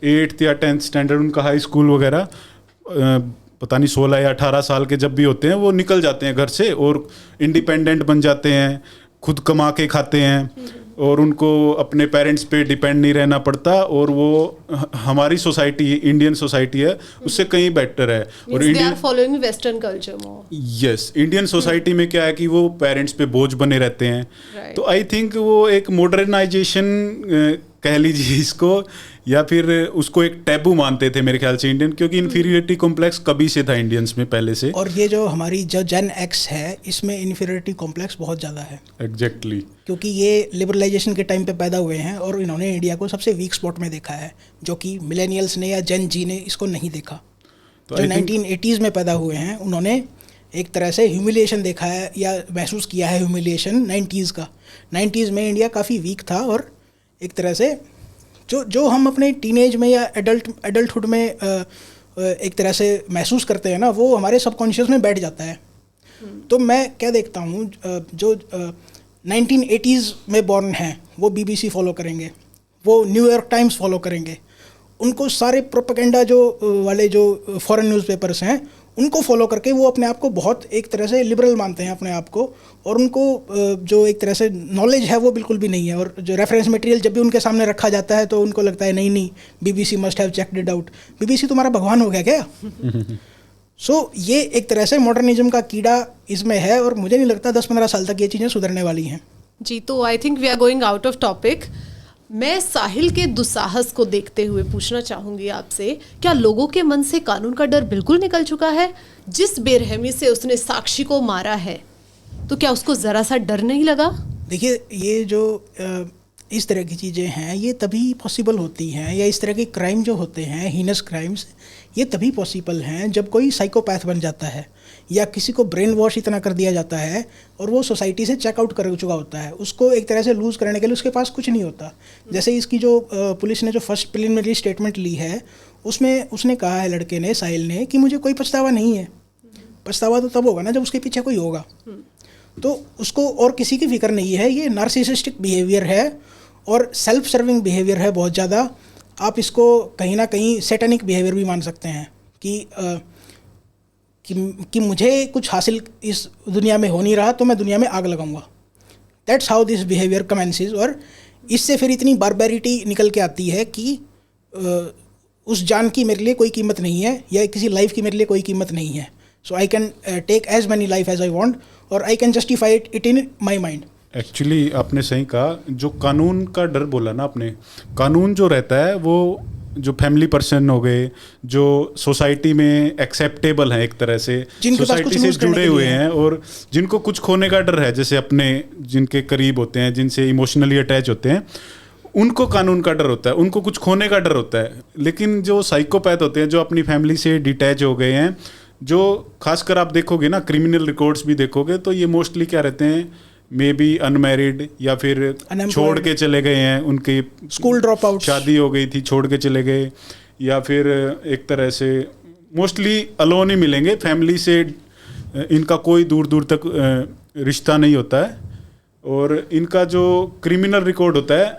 8th या 10th स्टैंडर्ड, उनका हाई स्कूल वगैरह, पता नहीं 16 या 18 साल के जब भी होते हैं वो निकल जाते हैं घर से और इंडिपेंडेंट बन जाते हैं, खुद कमा के खाते हैं और उनको अपने पेरेंट्स पे डिपेंड नहीं रहना पड़ता। और वो हमारी सोसाइटी, इंडियन सोसाइटी है, उससे कहीं बेटर है। और इंडियन फॉलोइंग वेस्टर्न कल्चर मोर। यस, इंडियन सोसाइटी में क्या है कि वो पेरेंट्स पे बोझ बने रहते हैं। तो आई थिंक वो एक मॉडर्नाइजेशन कह लीजिए इसको, या फिर उसको एक टैबू मानते थे मेरे ख्याल से इंडियन, क्योंकि इन्फीरियरिटी कॉम्प्लेक्स कभी से था इंडियंस में पहले से। और ये जो हमारी जो जेन एक्स है इसमें इन्फीरियरिटी कॉम्प्लेक्स बहुत ज़्यादा है। एग्जैक्टली क्योंकि ये लिबरलाइजेशन के टाइम पे पैदा हुए हैं और इन्होंने इंडिया को सबसे वीक स्पॉट में देखा है, जो कि मिलेनियल्स ने या जेन जी ने इसको नहीं देखा। तो जो 1980s में पैदा हुए हैं उन्होंने एक तरह से ह्यूमिलिएशन देखा है या महसूस किया है ह्यूमिलिएशन 90s का। 90s में इंडिया काफ़ी वीक था और एक तरह से जो हम अपने टीनेज में या एडल्टहुड में एक तरह से महसूस करते हैं ना, वो हमारे सबकॉन्शियस में बैठ जाता है। तो मैं क्या देखता हूँ, जो 1980s में बॉर्न हैं वो BBC फॉलो करेंगे, वो न्यूयॉर्क टाइम्स फॉलो करेंगे, उनको सारे प्रोपेगेंडा जो वाले जो फॉरेन न्यूज़पेपर्स हैं उनको फॉलो करके वो अपने आप को बहुत एक तरह से लिबरल मानते हैं अपने आप को, और उनको जो एक तरह से नॉलेज है वो बिल्कुल भी नहीं है, और जो रेफरेंस मटेरियल जब भी उनके सामने रखा जाता है तो उनको लगता है नहीं BBC must have checked it out, BBC तुम्हारा भगवान हो गया क्या? ये एक तरह से मॉडर्निज्म का कीड़ा इसमें है, और मुझे नहीं लगता 10-15 साल तक ये चीज़ें सुधरने वाली हैं। जी, तो I think we are going out of topic. मैं साहिल के दुस्साहस को देखते हुए पूछना चाहूंगी आपसे, क्या लोगों के मन से कानून का डर बिल्कुल निकल चुका है? जिस बेरहमी से उसने साक्षी को मारा है, तो क्या उसको जरा सा डर नहीं लगा? देखिए, ये जो इस तरह की चीज़ें हैं ये तभी पॉसिबल होती हैं, या इस तरह के क्राइम जो होते हैं, हीनस क्राइम्स, ये तभी पॉसिबल हैं जब कोई साइकोपैथ बन जाता है या किसी को ब्रेन वॉश इतना कर दिया जाता है और वो सोसाइटी से चेकआउट कर चुका होता है। उसको एक तरह से लूज़ करने के लिए उसके पास कुछ नहीं होता। जैसे इसकी जो पुलिस ने जो फर्स्ट प्रिलिमिनरी स्टेटमेंट ली है उसमें उसने कहा है, लड़के ने, साहिल ने, कि मुझे कोई पछतावा नहीं है। पछतावा तो तब होगा ना जब उसके पीछे कोई होगा। तो उसको और किसी की फिक्र नहीं है। ये नार्सिसिस्टिक बिहेवियर है और सेल्फ सर्विंग बिहेवियर है बहुत ज़्यादा। आप इसको कहीं ना कहीं सैटेनिक बिहेवियर भी मान सकते हैं कि मुझे कुछ हासिल इस दुनिया में हो नहीं रहा तो मैं दुनिया में आग लगाऊंगा। That's how this behaviour commences. और इससे फिर इतनी बारबैरिटी निकल के आती है कि उस जान की मेरे लिए कोई कीमत नहीं है या किसी लाइफ की मेरे लिए कोई कीमत नहीं है। So I can take as many life as I want और I can justify it in my mind. Actually आपने सही कहा, जो कानून का डर बोला ना आपने, कानून जो रहता है वो जो फैमिली पर्सन हो गए, जो सोसाइटी में एक्सेप्टेबल हैं, एक तरह से सोसाइटी से जुड़े हुए हैं और जिनको कुछ खोने का डर है, जैसे अपने जिनके करीब होते हैं, जिनसे इमोशनली अटैच होते हैं, उनको कानून का डर होता है, उनको कुछ खोने का डर होता है। लेकिन जो साइकोपैथ होते हैं, जो अपनी फैमिली से डिटैच हो गए हैं, जो खासकर आप देखोगे ना, क्रिमिनल रिकॉर्ड्स भी देखोगे तो ये मोस्टली क्या रहते हैं, मे बी अनमैरिड या फिर छोड़ के चले गए हैं, उनके स्कूल ड्रॉप आउट, शादी हो गई थी छोड़ के चले गए, या फिर एक तरह से मोस्टली अलोन ही मिलेंगे, फैमिली से इनका कोई दूर दूर तक रिश्ता नहीं होता है और इनका जो क्रिमिनल रिकॉर्ड होता है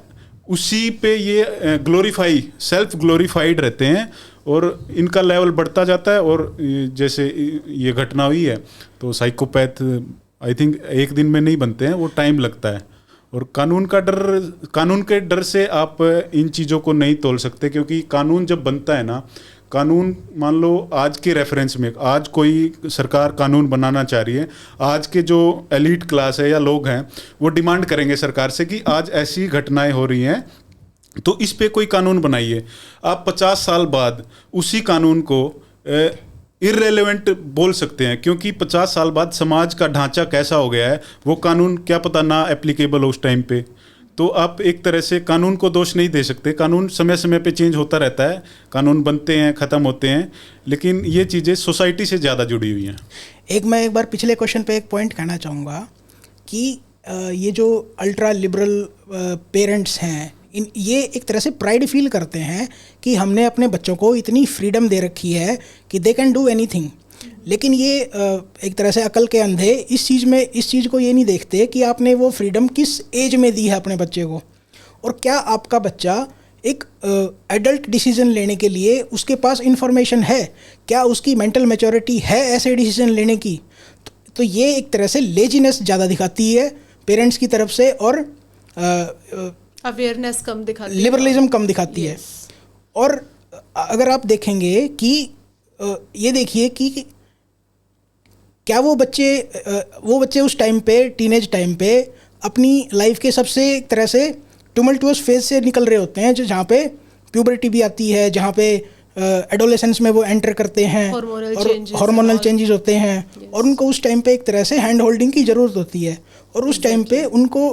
उसी पे ये सेल्फ ग्लोरीफाइड रहते हैं और इनका लेवल बढ़ता जाता है। और जैसे ये घटना हुई है तो साइकोपैथ आई थिंक एक दिन में नहीं बनते हैं, वो टाइम लगता है। और कानून के डर से आप इन चीज़ों को नहीं तोल सकते, क्योंकि कानून जब बनता है ना, कानून मान लो आज के रेफरेंस में, आज कोई सरकार कानून बनाना चाह रही है, आज के जो एलीट क्लास है या लोग हैं वो डिमांड करेंगे सरकार से कि आज ऐसी घटनाएं हो रही हैं तो इस पे कोई कानून बनाइए। आप 50 साल बाद उसी कानून को इररेलेवेंट बोल सकते हैं, क्योंकि 50 साल बाद समाज का ढांचा कैसा हो गया है, वो कानून क्या पता ना एप्लीकेबल हो उस टाइम पे। तो आप एक तरह से कानून को दोष नहीं दे सकते। कानून समय समय पे चेंज होता रहता है, कानून बनते हैं, ख़त्म होते हैं, लेकिन ये चीज़ें सोसाइटी से ज़्यादा जुड़ी हुई हैं। मैं एक बार पिछले क्वेश्चन पे एक पॉइंट कहना चाहूँगा कि ये जो अल्ट्रा लिबरल पेरेंट्स हैं, ये एक तरह से प्राइड फील करते हैं कि हमने अपने बच्चों को इतनी फ्रीडम दे रखी है कि दे कैन डू एनीथिंग। लेकिन ये एक तरह से अकल के अंधे इस चीज़ को ये नहीं देखते कि आपने वो फ्रीडम किस एज में दी है अपने बच्चे को, और क्या आपका बच्चा एक एडल्ट डिसीजन लेने के लिए उसके पास इंफॉर्मेशन है, क्या उसकी मेंटल मैच्योरिटी है ऐसे डिसीजन लेने की। तो ये एक तरह से लेजीनेस ज़्यादा दिखाती है पेरेंट्स की तरफ से और अवेयरनेस कम दिखाती है, लिबरलिज्म कम दिखाती है। और अगर आप देखेंगे कि ये देखिए कि क्या वो बच्चे उस टाइम पे, टीनेज टाइम पे, अपनी लाइफ के सबसे एक तरह से टुमल्टुअस फेज से निकल रहे होते हैं, जहाँ पे प्यूबर्टी भी आती है, जहाँ पे एडोलेसेंस में वो एंटर करते हैं और हार्मोनल चेंजेस होते हैं, और उनको उस टाइम पे एक तरह से हैंड होल्डिंग की ज़रूरत होती है। और उस टाइम पे उनको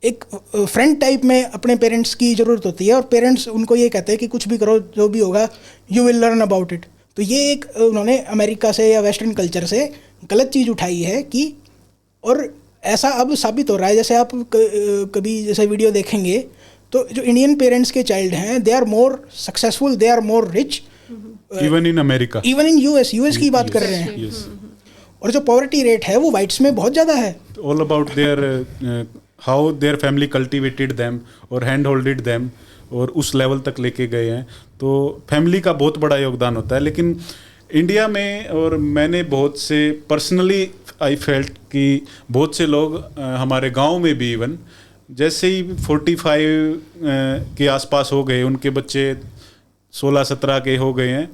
एक फ्रेंड टाइप में अपने पेरेंट्स की ज़रूरत होती है, और पेरेंट्स उनको ये कहते हैं कि कुछ भी करो, जो भी होगा you will learn about it. तो ये उन्होंने अमेरिका से या वेस्टर्न कल्चर से गलत चीज़ उठाई है कि, और ऐसा अब साबित हो रहा है, जैसे आप कभी जैसे वीडियो देखेंगे तो जो इंडियन पेरेंट्स के चाइल्ड हैं they are more successful, they are more rich, even in America, even in US की बात कर रहे हैं। और जो पॉवर्टी रेट है वो वाइट्स में बहुत ज़्यादा है। All about their how their family cultivated them और हैंड होल्डेड देम और उस लेवल तक लेके गए हैं। तो फैमिली का बहुत बड़ा योगदान होता है। लेकिन इंडिया में, और मैंने बहुत से पर्सनली आई फेल्ट कि बहुत से लोग हमारे गांव में भी इवन जैसे ही 45 के आसपास हो गए, उनके बच्चे 16-17 के हो गए हैं,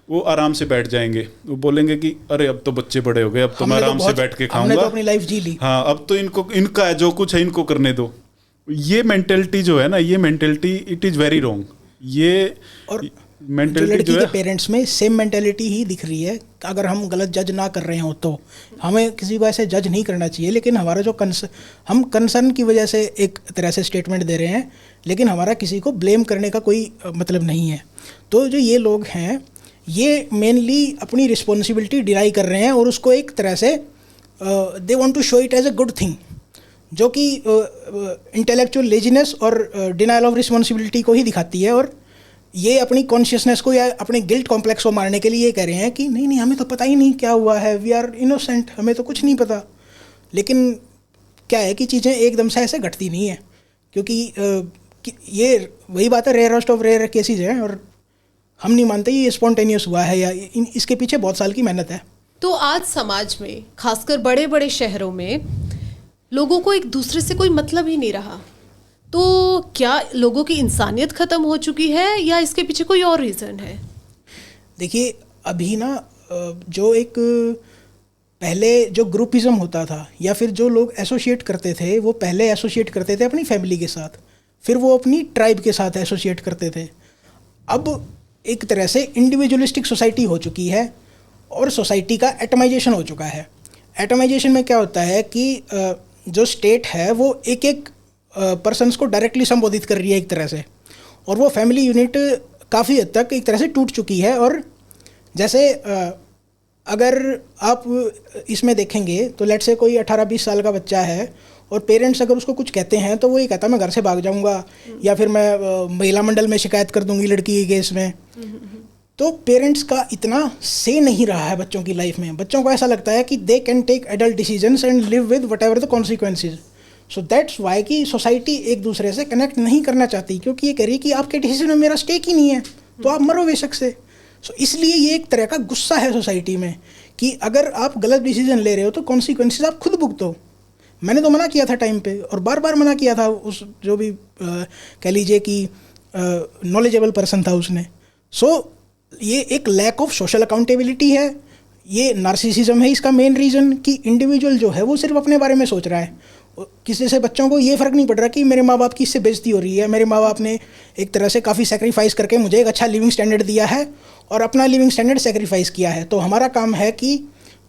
वो आराम से बैठ जाएंगे। वो बोलेंगे कि अरे अब तो बच्चे बड़े हो गए, अब तो मैं आराम से बैठ के खाऊंगा, हमने तो अपनी लाइफ जी ली, हाँ अब तो इनका है जो कुछ है इनको करने दो। ये मेंटेलिटी जो है ना, ये mentality it is very wrong. ये और मेंटेलिटी लड़की जो के है पेरेंट्स में सेम मेंटेलिटी ही दिख रही है। अगर हम गलत जज ना कर रहे हो तो हमें किसी को ऐसे जज नहीं करना चाहिए, लेकिन हमारा जो हम कंसर्न की वजह से एक तरह से स्टेटमेंट दे रहे हैं, लेकिन हमारा किसी को ब्लेम करने का कोई मतलब नहीं है। तो जो ये लोग हैं ये मेनली अपनी रिस्पॉन्सिबिलिटी डिनाई कर रहे हैं और उसको एक तरह से they want to show it as a good thing, जो कि इंटेलेक्चुअल लेजीनेस और डिनाइल ऑफ रिस्पॉन्सिबिलिटी को ही दिखाती है। और ये अपनी कॉन्शियसनेस को या अपने गिल्ट कॉम्प्लेक्स को मारने के लिए ये कह रहे हैं कि नहीं हमें तो पता ही नहीं क्या हुआ है, वी आर इनोसेंट, हमें तो कुछ नहीं पता। लेकिन क्या है कि चीज़ें एकदम से ऐसे घटती नहीं है, क्योंकि ये वही बात है, रेयरेस्ट ऑफ रेयर केसेज हैं और हम नहीं मानते ये स्पॉन्टेनियस हुआ है या इसके पीछे बहुत साल की मेहनत है। तो आज समाज में, खासकर बड़े बड़े शहरों में, लोगों को एक दूसरे से कोई मतलब ही नहीं रहा। तो क्या लोगों की इंसानियत ख़त्म हो चुकी है या इसके पीछे कोई और रीज़न है? देखिए अभी ना जो एक पहले जो ग्रुपिज़म होता था या फिर जो लोग एसोसिएट करते थे, वो पहले एसोसिएट करते थे अपनी फैमिली के साथ, फिर वो अपनी ट्राइब के साथ एसोसिएट करते थे। अब एक तरह से इंडिविजुअलिस्टिक सोसाइटी हो चुकी है और सोसाइटी का एटमाइजेशन हो चुका है। एटमाइजेशन में क्या होता है कि जो स्टेट है वो एक एक पर्सन्स को डायरेक्टली संबोधित कर रही है एक तरह से, और वो फैमिली यूनिट काफ़ी हद तक एक तरह से टूट चुकी है। और जैसे अगर आप इसमें देखेंगे तो लेट से कोई 18-20 साल का बच्चा है और पेरेंट्स अगर उसको कुछ कहते हैं तो वो ये कहता है मैं घर से भाग जाऊंगा या फिर मैं महिला मंडल में शिकायत कर दूंगी लड़की के केस में। तो पेरेंट्स का इतना से नहीं रहा है बच्चों की लाइफ में। बच्चों को ऐसा लगता है कि they can take adult decisions and live with whatever the consequences. So that's why कि सोसाइटी एक दूसरे से कनेक्ट नहीं करना चाहती, क्योंकि ये कह रही है कि आपके डिसीजन में मेरा स्टेक ही नहीं है, तो आप मरो बेशक से। सो इसलिए ये एक तरह का गुस्सा है सोसाइटी में कि अगर आप गलत डिसीजन ले रहे हो तो कॉन्सिक्वेंसेज आप खुद भुगतो। मैंने तो मना किया था टाइम पे और बार बार मना किया था, उस जो भी कह लीजिए कि नॉलेजेबल पर्सन था उसने। सो ये एक लैक ऑफ सोशल अकाउंटेबिलिटी है, ये नार्सिसिज्म है इसका मेन रीज़न, कि इंडिविजुअल जो है वो सिर्फ अपने बारे में सोच रहा है। किसी से बच्चों को ये फ़र्क नहीं पड़ रहा कि मेरे माँ बाप की इससे बेइज्जती हो रही है, मेरे माँ बाप ने एक तरह से काफ़ी सेक्रीफाइस करके मुझे एक अच्छा लिविंग स्टैंडर्ड दिया है और अपना लिविंग स्टैंडर्ड सेक्रीफाइस किया है। तो हमारा काम है कि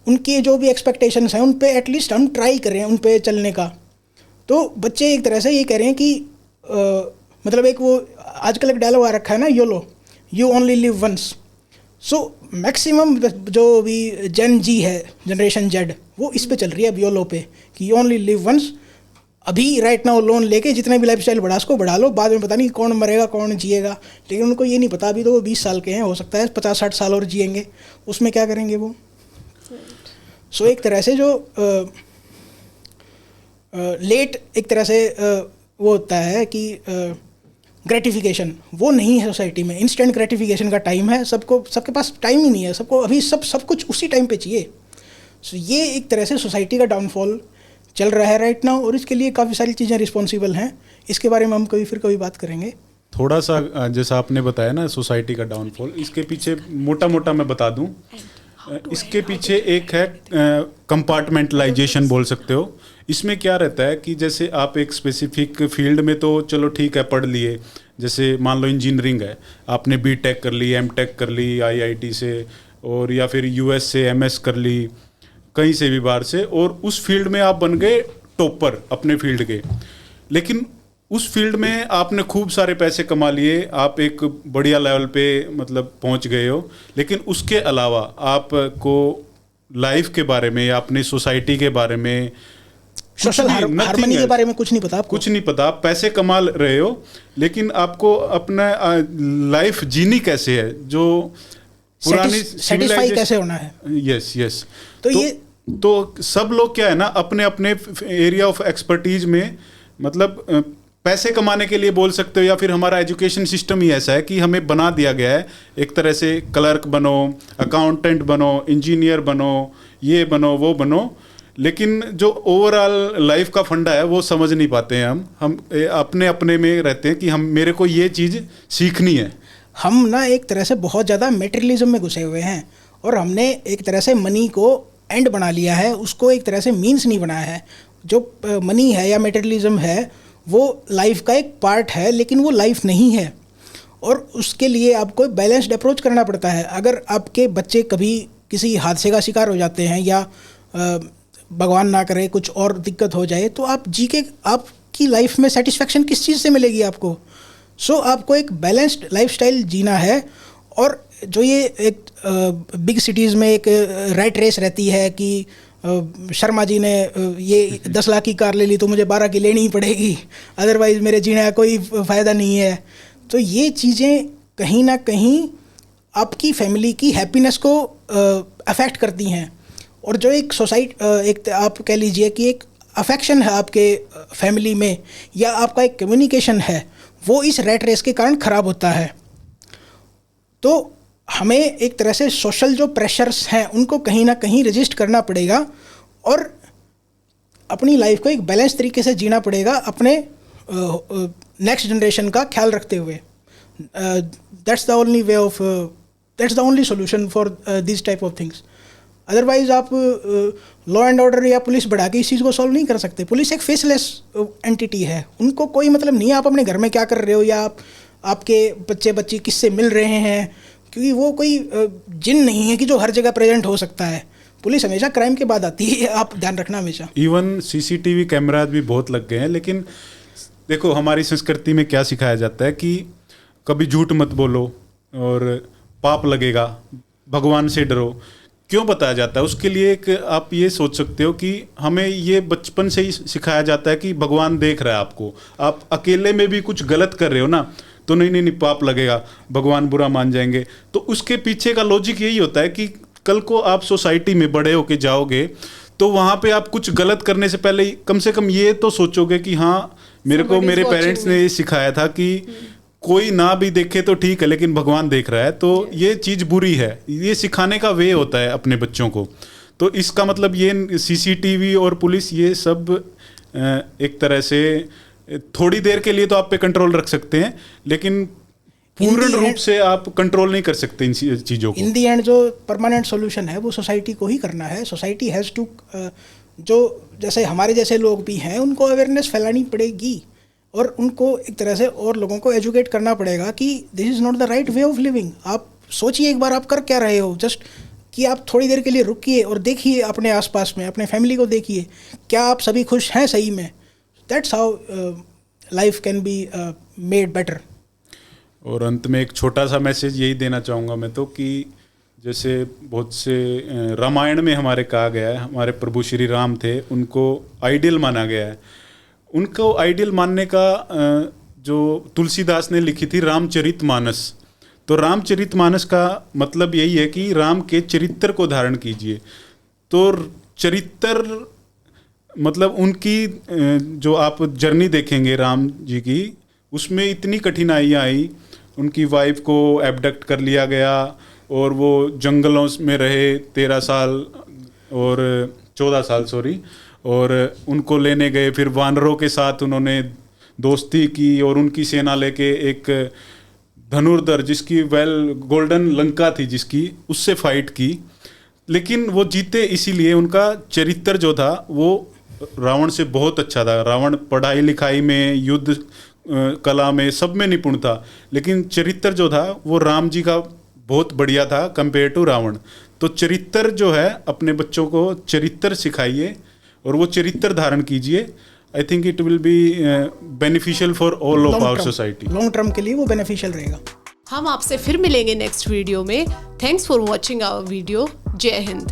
उनके जो भी एक्सपेक्टेशंस हैं उन पे एटलीस्ट हम ट्राई करें उन पे चलने का। तो बच्चे एक तरह से ये कह रहे हैं कि मतलब एक वो आजकल एक डायलॉग आ रखा है ना, YOLO, you only live once. So maximum जो भी जेन जी है, जनरेशन जेड, वो इस पे चल रही है अब योलो पे कि यू ओनली लिव वंस। अभी राइट नाउ लोन लेके जितने भी लाइफस्टाइल बढ़ा उसको बढ़ा लो, बाद में पता नहीं कौन मरेगा कौन जिएगा। लेकिन उनको ये नहीं पता, अभी तो वो 20 साल के हैं, हो सकता है 50-60 साल और जिएंगे, उसमें क्या करेंगे वो। सो एक तरह से जो लेट एक तरह से वो होता है कि ग्रेटिफिकेशन वो नहीं है सोसाइटी में। इंस्टेंट ग्रेटिफिकेशन का टाइम है, सबके पास टाइम ही नहीं है, सबको अभी सब कुछ उसी टाइम पे चाहिए। सो ये एक तरह से सोसाइटी का डाउनफॉल चल रहा है राइट नाउ, और इसके लिए काफ़ी सारी चीज़ें रिस्पॉन्सिबल हैं। इसके बारे में हम कभी बात करेंगे। थोड़ा सा जैसा आपने बताया ना सोसाइटी का डाउनफॉल, इसके पीछे मोटा मैं बता दूं, इसके पीछे एक है कंपार्टमेंटलाइजेशन बोल सकते हो। इसमें क्या रहता है कि जैसे आप एक स्पेसिफिक फील्ड में तो चलो ठीक है पढ़ लिए, जैसे मान लो इंजीनियरिंग है, आपने बीटेक कर ली, एमटेक कर ली आईआईटी से, और या फिर यूएस से एमएस कर ली, कहीं से भी बाहर से, और उस फील्ड में आप बन गए टॉपर अपने फील्ड के। लेकिन उस फील्ड में आपने खूब सारे पैसे कमा लिए, आप एक बढ़िया लेवल पे मतलब पहुंच गए हो, लेकिन उसके अलावा आपको लाइफ के बारे में या अपनी सोसाइटी के बारे में सोशल हार्मनी के बारे में कुछ नहीं पता आपको? कुछ नहीं पता। आप पैसे कमा रहे हो, लेकिन आपको अपना लाइफ जीनी कैसे है, जो पुरानी सेटिस्फाई कैसे होना है। यस। तो सब लोग क्या है ना, अपने अपने एरिया ऑफ एक्सपर्टीज में, मतलब पैसे कमाने के लिए बोल सकते हो, या फिर हमारा एजुकेशन सिस्टम ही ऐसा है कि हमें बना दिया गया है एक तरह से, क्लर्क बनो, अकाउंटेंट बनो, इंजीनियर बनो, ये बनो, वो बनो, लेकिन जो ओवरऑल लाइफ का फंडा है वो समझ नहीं पाते हैं। हम अपने अपने में रहते हैं कि मेरे को ये चीज़ सीखनी है। हम ना एक तरह से बहुत ज़्यादा मेटेरियलिज्म में घुसे हुए हैं, और हमने एक तरह से मनी को एंड बना लिया है, उसको एक तरह से मीन्स नहीं बनाया है। जो मनी है या मेटेरियलिज्म है वो लाइफ का एक पार्ट है, लेकिन वो लाइफ नहीं है, और उसके लिए आपको बैलेंस्ड अप्रोच करना पड़ता है। अगर आपके बच्चे कभी किसी हादसे का शिकार हो जाते हैं, या भगवान ना करे कुछ और दिक्कत हो जाए, तो आपकी लाइफ में सेटिस्फेक्शन किस चीज़ से मिलेगी आपको? सो आपको एक बैलेंस्ड लाइफस्टाइल जीना है। और जो ये एक बिग सिटीज़ में एक रैट रेस रहती है कि शर्मा जी ने ये 10 लाख की कार ले ली तो मुझे 12 की लेनी ही पड़ेगी, अदरवाइज़ मेरे जीने का कोई फ़ायदा नहीं है। तो ये चीज़ें कहीं ना कहीं आपकी फैमिली की हैप्पीनेस को अफेक्ट करती हैं। और जो एक एक आप कह लीजिए कि एक अफेक्शन है आपके फैमिली में, या आपका एक कम्युनिकेशन है, वो इस रैट रेस के कारण ख़राब होता है। तो हमें एक तरह से सोशल जो प्रेशर्स हैं उनको कहीं ना कहीं रजिस्ट करना पड़ेगा, और अपनी लाइफ को एक बैलेंस तरीके से जीना पड़ेगा, अपने नेक्स्ट जनरेशन का ख्याल रखते हुए। That's the only solution for this type of things. Otherwise आप लॉ एंड ऑर्डर या पुलिस बढ़ा के इस चीज़ को सॉल्व नहीं कर सकते। पुलिस एक फेसलेस एंटिटी है, उनको कोई मतलब नहीं है आप अपने घर में क्या कर रहे हो, या आपके बच्चे किससे मिल रहे हैं, क्योंकि वो कोई जिन नहीं है कि जो हर जगह प्रेजेंट हो सकता है। पुलिस हमेशा क्राइम के बाद आती है, आप ध्यान रखना हमेशा। इवन सीसीटीवी कैमराज भी बहुत लग गए हैं, लेकिन देखो हमारी संस्कृति में क्या सिखाया जाता है कि कभी झूठ मत बोलो और पाप लगेगा, भगवान से डरो। क्यों बताया जाता है? उसके लिए एक आप ये सोच सकते हो कि हमें ये बचपन से ही सिखाया जाता है कि भगवान देख रहा है आपको, आप अकेले में भी कुछ गलत कर रहे हो ना, तो नहीं पाप लगेगा, भगवान बुरा मान जाएंगे। तो उसके पीछे का लॉजिक यही होता है कि कल को आप सोसाइटी में बड़े होके जाओगे तो वहाँ पे आप कुछ गलत करने से पहले कम से कम ये तो सोचोगे कि हाँ मेरे पेरेंट्स ने ये सिखाया था कि कोई ना भी देखे तो ठीक है, लेकिन भगवान देख रहा है, तो ये चीज़ बुरी है। ये सिखाने का वे होता है अपने बच्चों को। तो इसका मतलब ये सीसीटीवी और पुलिस ये सब एक तरह से थोड़ी देर के लिए तो आप पे कंट्रोल रख सकते हैं, लेकिन पूर्ण रूप से आप कंट्रोल नहीं कर सकते इन चीज़ों को। इन दी एंड जो परमानेंट सॉल्यूशन है वो सोसाइटी को ही करना है। सोसाइटी हैज़ टू, जो जैसे हमारे जैसे लोग भी हैं उनको अवेयरनेस फैलानी पड़ेगी, और उनको एक तरह से और लोगों को एजुकेट करना पड़ेगा कि this is not the right way of living. आप सोचिए एक बार आप कर क्या रहे हो, जस्ट कि आप थोड़ी देर के लिए रुकिए और देखिए अपने आसपास में, अपने फैमिली को देखिए, क्या आप सभी खुश हैं सही में? That's how life can be made better. और अंत में एक छोटा सा मैसेज यही देना चाहूँगा मैं तो, कि जैसे बहुत से रामायण में हमारे कहा गया है, हमारे प्रभु श्री राम थे, उनको आइडियल माना गया है। उनको आइडियल मानने का जो तुलसीदास ने लिखी थी रामचरितमानस, तो रामचरितमानस का मतलब यही है कि राम के चरित्र को धारण कीजिए। तो चरित्र मतलब उनकी जो आप जर्नी देखेंगे राम जी की, उसमें इतनी कठिनाइयाँ आई, उनकी वाइफ को एबडक्ट कर लिया गया और वो जंगलों में रहे 13 साल और 14 साल सॉरी, और उनको लेने गए, फिर वानरों के साथ उन्होंने दोस्ती की और उनकी सेना लेके एक धनुर्धर जिसकी गोल्डन लंका थी जिसकी, उससे फाइट की, लेकिन वो जीते इसीलिए उनका चरित्र जो था वो रावण से बहुत अच्छा था। रावण पढ़ाई लिखाई में, युद्ध कला में, सब में निपुण था, लेकिन चरित्र जो था वो राम जी का बहुत बढ़िया था कंपेयर टू रावण। तो चरित्र जो है, अपने बच्चों को चरित्र सिखाइए और वो चरित्र धारण कीजिए। I think it will be beneficial for all of our society. Long term के लिए वो बेनिफिशियल रहेगा। हम आपसे फिर मिलेंगे नेक्स्ट वीडियो में। Thanks for watching our video. जय हिंद।